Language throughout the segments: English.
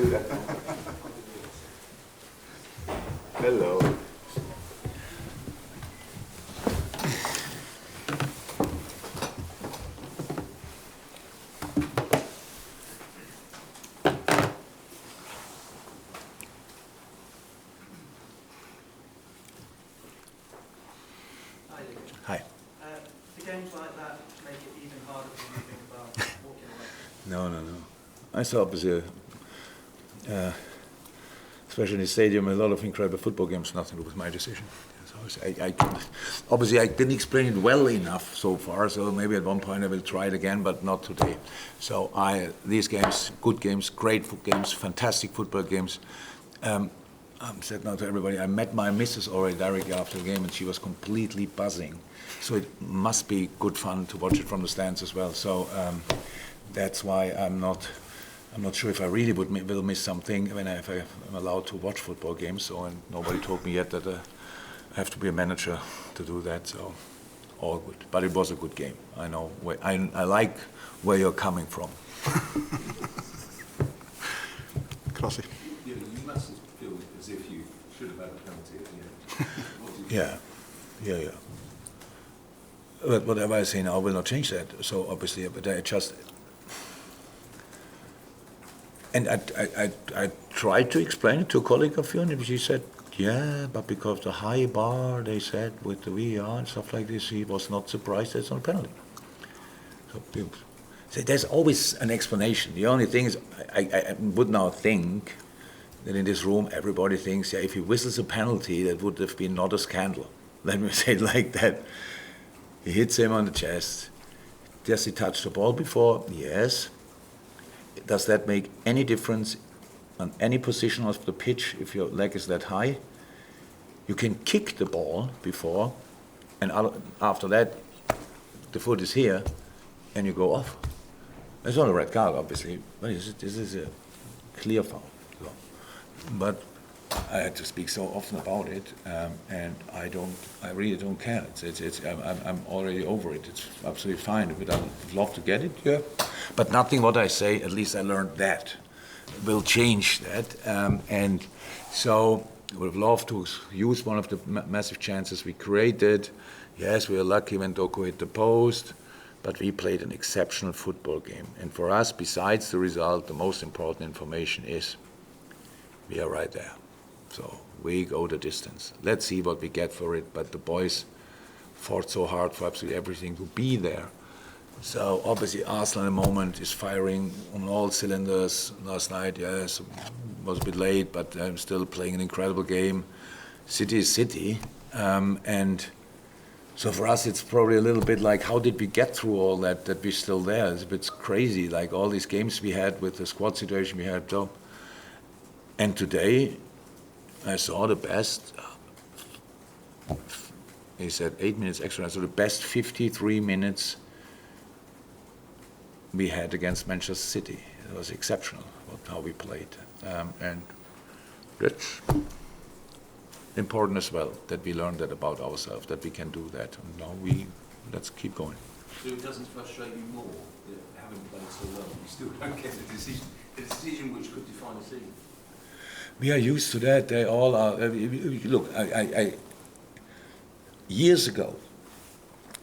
do that. Hello. Hi. The games like that make it even harder for you to think about walking away. No. I saw obviously, especially in the stadium, a lot of incredible football games. Nothing to do with my decision. So obviously, I didn't explain it well enough so far. So maybe at one point I will try it again, but not today. So these games, good games, great games, fantastic football games. I said now to everybody, I met my missus already directly after the game, and she was completely buzzing. So it must be good fun to watch it from the stands as well. So that's why I'm not sure if I really will miss something if I'm allowed to watch football games. So, and nobody told me yet that I have to be a manager to do that. So all good. But it was a good game. I know I like where you're coming from. Klossy. You mustn't feel as if you should have had a penalty at the end. Yeah. But whatever I say now, I will not change that. So obviously, but I just. And I tried to explain it to a colleague of yours, and she said, yeah, but because the high bar, they said, with the VAR and stuff like this, he was not surprised that it's not a penalty. So there's always an explanation. The only thing is, I would now think that in this room, everybody thinks, yeah, if he whistles a penalty, that would have been not a scandal. Let me say it like that. He hits him on the chest. Does he touch the ball before? Yes. Does that make any difference on any position of the pitch if your leg is that high? You can kick the ball before, and after that, the foot is here, and you go off. It's not a red card, obviously, but this is a clear foul. So, but I had to speak so often about it, and I really don't care. I'm already over it. It's absolutely fine. I'd love to get it, yeah. But nothing what I say, at least I learned that, will change that. And so I would have loved to use one of the massive chances we created. Yes, we were lucky when Doku hit the post, but we played an exceptional football game. And for us, besides the result, the most important information is we are right there. So we go the distance. Let's see what we get for it. But the boys fought so hard for absolutely everything to be there. So obviously Arsenal in the moment is firing on all cylinders. Last night, yes, was a bit late, but I'm still playing an incredible game. City is City. And so for us, it's probably a little bit like, how did we get through all that we're still there? It's a bit crazy, like all these games we had with the squad situation we had. So, and today, I saw the best, he said 8 minutes extra, so the best 53 minutes we had against Manchester City. It was exceptional how we played. And that's important as well, that we learned that about ourselves, that we can do that. And now let's keep going. So it doesn't frustrate you more that having played so well, you still don't get the decision which could define a season? We are used to that. They all are. Look, I years ago,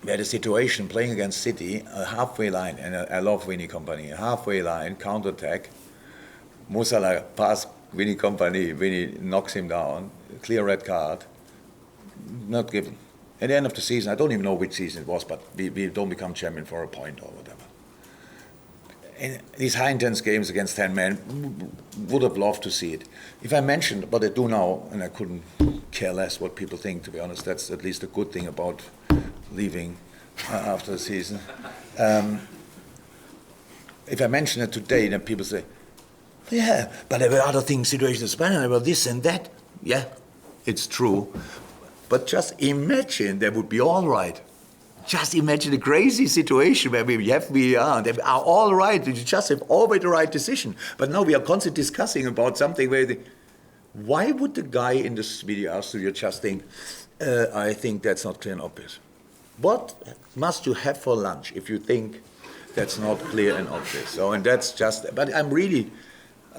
we had a situation playing against City, a halfway line, and I love Winnie Company, a halfway line, counter-attack. Musala pass Winnie Company, Winnie knocks him down, clear red card, not given. At the end of the season, I don't even know which season it was, but we don't become champion for a point or whatever. And these high-intense games against 10 men, would have loved to see it. If I mentioned what I do now, and I couldn't care less what people think, to be honest, that's at least a good thing about leaving after the season. If I mention it today, then people say, yeah, but there were other things, situations in Spain, there were this and that. Yeah, it's true. But just imagine that would be all right. Just imagine a crazy situation where we have VAR, they are all right, you just have always the right decision. But now we are constantly discussing about something where why would the guy in the VAR studio just think, I think that's not clear and obvious? What must you have for lunch if you think that's not clear and obvious? So, and that's just, but I'm really,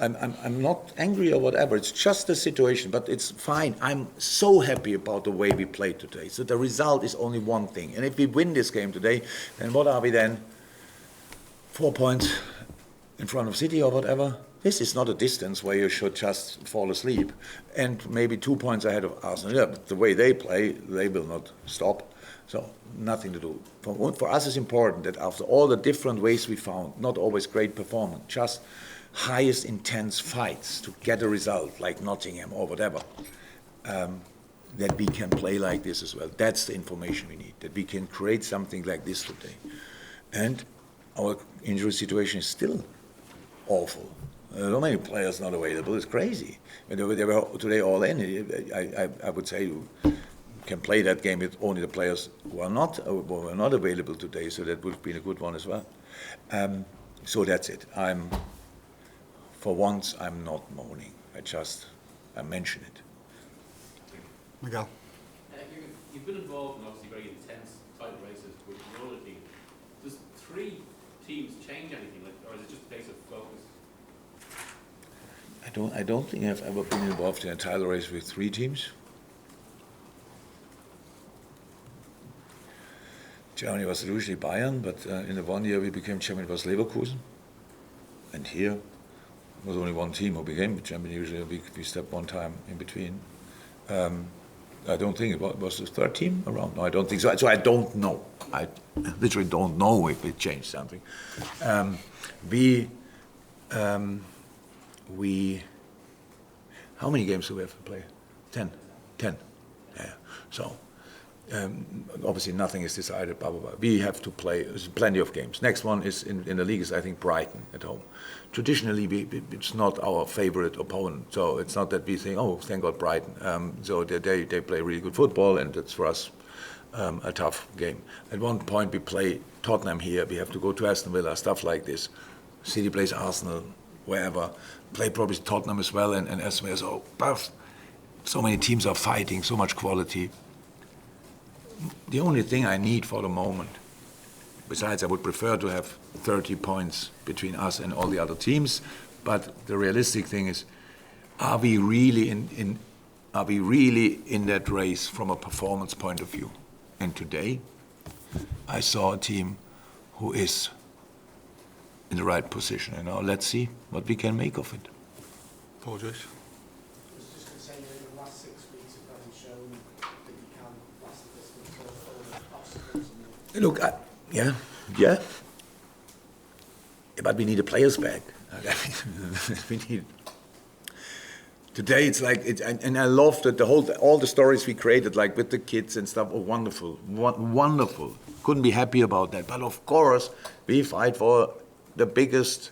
I'm not angry or whatever. It's just a situation, but it's fine. I'm so happy about the way we played today. So the result is only one thing. And if we win this game today, then what are we then? 4 points in front of City or whatever. This is not a distance where you should just fall asleep. And maybe 2 points ahead of Arsenal. Yeah, but the way they play, they will not stop. So nothing to do. For us, it's important that after all the different ways we found, not always great performance, just highest intense fights to get a result, like Nottingham or whatever, that we can play like this as well. That's the information we need, that we can create something like this today. And our injury situation is still awful. So many players not available. It's crazy. They were today all in. I would say you can play that game with only the players who are not available today. So that would have been a good one as well. So that's it. For once, I'm not moaning. I mention it. Miguel. You've been involved in obviously very intense title races with your other team. Does 3 teams change anything, or is it just a case of focus? I don't think I've ever been involved in a title race with 3 teams. Germany was usually Bayern, but in the one year we became champion, it was Leverkusen. And here was only one team who became champion. Usually we step one time in between. I don't think it was the 3rd team around. No, I don't think so. So I don't know. I literally don't know if it changed something. How many games do we have to play? 10. Yeah. So obviously nothing is decided. Blah blah blah. We have to play. There's plenty of games. Next one is in the league is I think Brighton at home. Traditionally, it's not our favorite opponent, so it's not that we think, oh, thank God, Brighton. So they play really good football, and it's for us a tough game. At one point, we play Tottenham here. We have to go to Aston Villa, stuff like this. City plays Arsenal, wherever. Play probably Tottenham as well, and Aston Villa. So many teams are fighting, so much quality. The only thing I need for the moment, besides I would prefer to have 30 points between us and all the other teams, but the realistic thing is, are we really in that race from a performance point of view? And today, I saw a team who is in the right position. Let's see what we can make of it. Paul Joyce. I was just going to say, in the last 6 weeks, it hasn't shown that you can last the distance or obstacles. Look, yeah. But we need the players back. We need. Today it's like and I love that all the stories we created, like with the kids and stuff, are wonderful, wonderful. Couldn't be happy about that. But of course, we fight for the biggest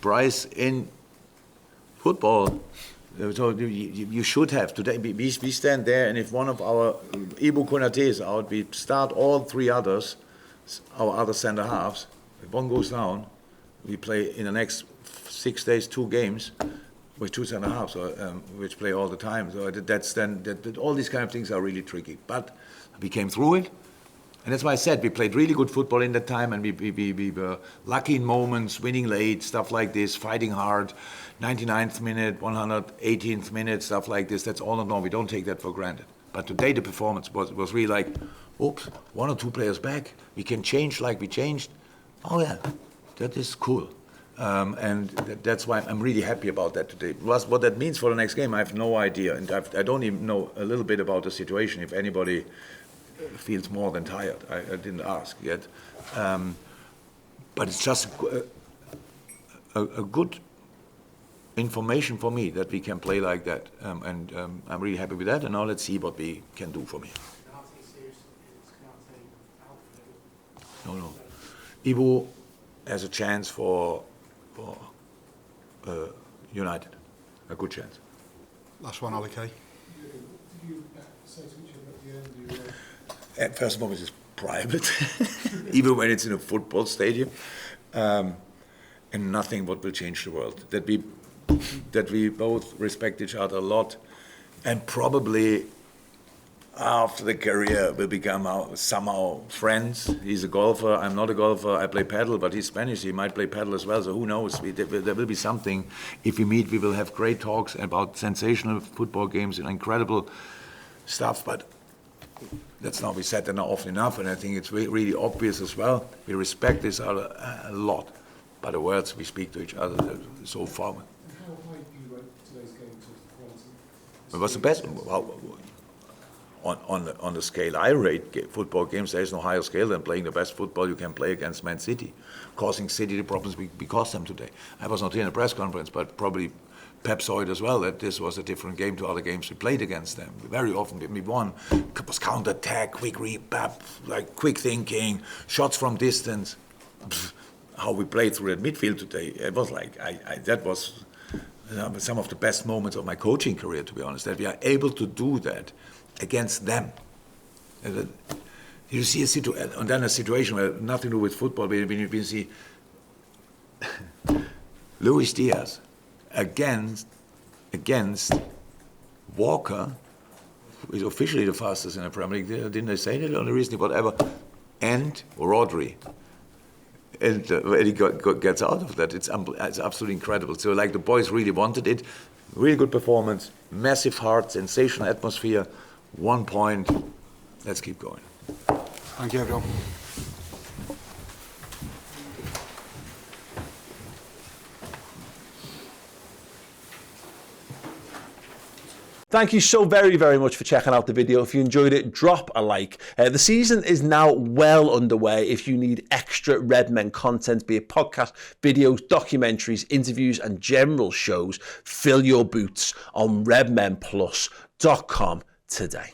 prize in football. So you should have today. We stand there, and if one of our Ibu Konate is out, we start all 3 others, our other centre halves. If one goes down, we play in the next 6 days 2 games with 2 centre halves, which play all the time. So all these kind of things are really tricky. But we came through it, and that's why I said we played really good football in that time, and we were lucky in moments, winning late, stuff like this, fighting hard. 99th minute, 118th minute, stuff like this. That's all in all. We don't take that for granted. But today the performance was really like, oops, 1 or 2 players back. We can change like we changed. Oh yeah, that is cool. And that's why I'm really happy about that today. What that means for the next game, I have no idea. And I don't even know a little bit about the situation, if anybody feels more than tired. I didn't ask yet. But it's just a good information for me that we can play like that. And I'm really happy with that. And now let's see what we can do for me. No. Ivo has a chance for United, a good chance. Last one, Ali K. Did you say to each other at the end? First of all, it's private, even when it's in a football stadium, and nothing what will change the world. That we both respect each other a lot, and probably after the career will become somehow friends. He's a golfer. I'm not a golfer. I play paddle, but he's Spanish. He might play paddle as well. So who knows? There will be something. If we meet, we will have great talks about sensational football games and incredible stuff. But that's not be said often enough. And I think it's really obvious as well. We respect each other a lot. By the words we speak to each other so far. And how high do you rate today's game in terms of quality? It was the best. On the scale I rate football games, there is no higher scale than playing the best football you can play against Man City, causing City the problems we caused them today. I was not here in the press conference, but probably Pep saw it as well, that this was a different game to other games we played against them. Very often we won. It was counter-attack, quick rebound, like quick thinking, shots from distance. How we played through that midfield today, it was like, that was some of the best moments of my coaching career, to be honest, that we are able to do that against them. You see a situation where nothing to do with football, when you see Luis Diaz against Walker, who is officially the fastest in the Premier League. Didn't they say that? Only reason, whatever. And Rodri. And when he gets out of that, it's absolutely incredible. So, like, the boys really wanted it. Really good performance, massive heart, sensational atmosphere. 1 point. Let's keep going. Thank you, everyone. Thank you so very, very much for checking out the video. If you enjoyed it, drop a like. The season is now well underway. If you need extra Redmen content, be it podcast, videos, documentaries, interviews, and general shows, fill your boots on redmenplus.com today.